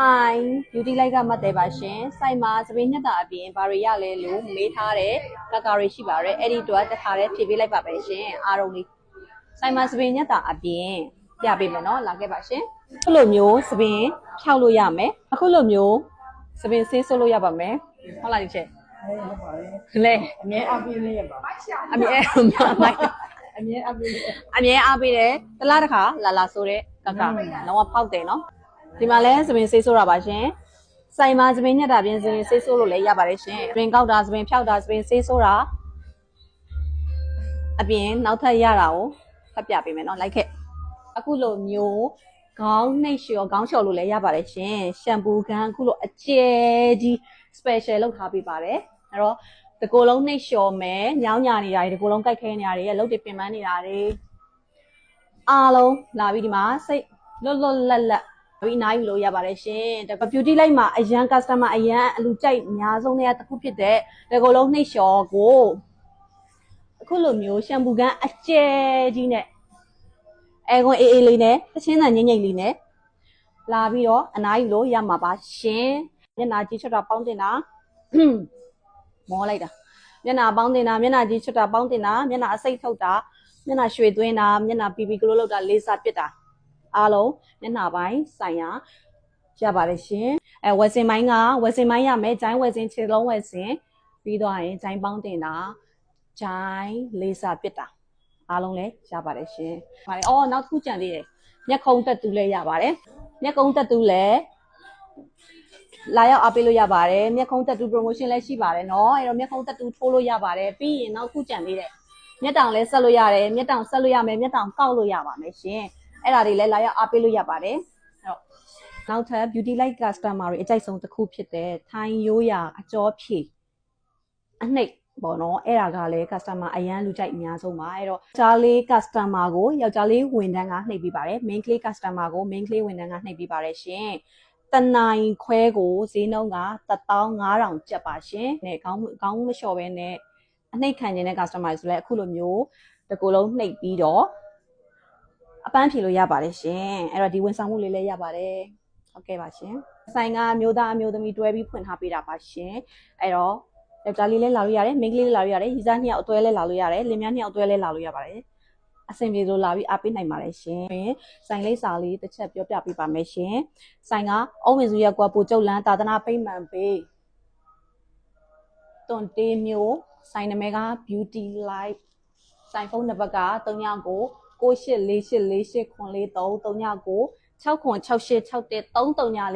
Hi beauty လိုက်ကမှတ်တယ်ပါရှင်စိုက်မှာသပင်းညက်တာအပြင်ဘာတွေရလဲလို့မေးထားတဲ့ကကာတွေရှိပါတယ်အဲ့ဒီတော့တစ်ခါတည်းဖြည့်ပေးလိုက်ပါပဲရှင်အားလုံးလေးစိုက်မှာသပင်းညက်တာအပြင်ပြပေးမယ်နော်လာခဲ့ပါရှင်အခုလိုမျိုးသပင်းဖြောက်လို့ရမယ်အခုလိုမျိုးသပင်းဆေးဆိုးလို့ရပါမယ်ဟုတ်လားဒီချက်လေအမြဲအပေးလေးရပါအမြဲမိုက်အမြဲအပေးအမြဲအားပေးတယ်တလားတစ်ခါလာဆိုတဲ့ကကာလုံးဝဖောက်တယ်နော်ဒီမှာလဲသပင်ဆေးဆိုးတာပါရှင်စိုင်မှာသပင်ညက်တာပြင်ဆေးဆိုးလို့လည်းရပါတယ်ရှင်သပင်ကောက်တာသပင်ဖြောက်တာသပင်ဆေးဆိုးတာအပြင်နောက်ထပ်ရတာကိုဖတ်ပြပေးမယ်နော်လိုက်ခဲ့အခုလိုမျိုးခေါင်းနှိပ်လျှော်ခေါင်းလျှော်လို့လည်းရပါတယ်ရှင်ရှမ်ပူကန်အခုလိုအကျယ်ကြီး special လုပ်ထားပေးပါတယ်အဲ့တော့ဒီကိုယ်လုံးနှိပ်လျှော်မယ်ညောင်းညာနေတာတွေဒီကိုယ်လုံးကြိုက်ခဲနေတာတွေရဲ့လုပ်တွေပင်ပန်းနေတာတွေအားလုံးလာပြီးဒီမှာစိတ်လွတ်လက်ပြီးနိုင်လို့ရပါတယ်ရှင်ဒါ beauty light မှာအရန် customer အရန်အလူကြိုက်အများဆုံးတဲ့တစ်ခုဖြစ်တဲ့ဒီကိုယ်လုံးနှိပ်လျှော်ကိုအခုလိုမျိုးရှမ်ပူကန်အကျယ်ကြီးနဲ့အဲကွန်အေးလေးနဲ့တချင်းတန်ငိမ့်လေးနဲ့လာပြီးတော့အနားယူလို့ရမှာပါရှင်မျက်နှာကြီးချွတ်တာပေါင်းတင်တာမောလိုက်တာမျက်နှာပေါင်းတင်တာမျက်နှာကြီးချွတ်တာပေါင်းတင်တာမျက်နှာအစိတ်ထုတ်တာမျက်နှာရွှေသွင်းတာမျက်နှာ BB glow လောက်တာလေဆာပစ်တာအားလုံးမျက်နှာပိုင်းဆိုင်ရာရပါတယ်ရှင်ဝယ်စင်ပိုင်းကဝယ်စင်ပိုင်းရမယ်ဂျိုင်းဝယ်စင်ခြေလုံးဝယ်စင်ပြီးတော့ရင်ဂျိုင်းပေါင်းတင်တာဂျိုင်းလေဆာပစ်တာအားလုံးလည်းရပါတယ်ရှင်ပါတယ်အော်နောက်တစ်ခုကြံသေးတယ်မျက်ခုံးတက်တူးလည်းရပါတယ်မျက်ခုံးတက်တူးလည်းလာရောက်အားပေးလို့ရပါတယ်မျက်ခုံးတက်တူး promotion လည်းရှိပါတယ်เนาะအဲ့တော့မျက်ခုံးတက်တူးထိုးလို့ရပါတယ်ပြီးရင်နောက်တစ်ခုကြံသေးတယ်မျက်တောင်လည်းဆက်လို့ရတယ်မျက်တောင်ဆက်လို့ရမယ်မျက်တောင်ကောက်လို့ရပါမယ်ရှင်အဲ့ဒါတွေလည်းလာရောက်အားပေးလို့ရပါတယ်အဲ့တော့နောက်ထပ် beauty light customer တွေအကြိုက်ဆုံးတစ်ခုဖြစ်တဲ့ထိုင်းရိုးရာအကျော်ဖြည့်အနှိပ်ပေါ့နော်အဲ့ဒါကလည်း customer အရန်လူကြိုက်အများဆုံးပါအဲ့တော့ယောက်ျားလေး customer ကိုယောက်ျားလေးဝန်ထမ်းကနှိပ်ပေးပါတယ် main ကလေး customer ကို main ကလေးဝန်ထမ်းကနှိပ်ပေးပါတယ်ရှင်တနိုင်ခွဲကိုဈေးနှုန်းက15000ကျပ်ပါရှင်နဲ့ခေါင်းမလျှော်ပဲနဲ့အနှိပ်ခံခြင်းတဲ့ customer ဆိုလဲအခုလိုမျိုးတစ်ကိုယ်လုံးနှိပ်ပြီးတော့အပန်းဖြေလို့ရပါတယ်ရှင်အဲ့တော့ဒီဝန်ဆောင်မှုလေးလည်းရပါတယ်ဟုတ်ကဲ့ပါရှင်ဆိုင်ကမျိုးသားအမျိုးသမီးတွဲပြီးဖွင့်ထားပေးတာပါရှင်အဲ့တော့ယောက်ျားလေးလည်းလာလို့ရတယ်မိန်းကလေးလည်းလာလို့ရတယ်ရီစား2ယောက်အတွဲလည်းလာလို့ရတယ်လင်မယား2ယောက်အတွဲလည်းလာလို့ရပါတယ်အဆင်ပြေလို့လာပြီးအားပေးနိုင်ပါတယ်ရှင်ဆိုင်လိပ်စာလေးတစ်ချက်ပြောပြပေးပါမယ်ရှင်ဆိုင်ကအုံးဝင်စုရက်ကွာပူကျုပ်လန်းသာသနာပိမှန်ပေးတွန်တေးမျိုးဆိုင်နာမည်က beauty light ဆိုင်ဖုန်းနံပါတ်က39 9848484843 39 696861 334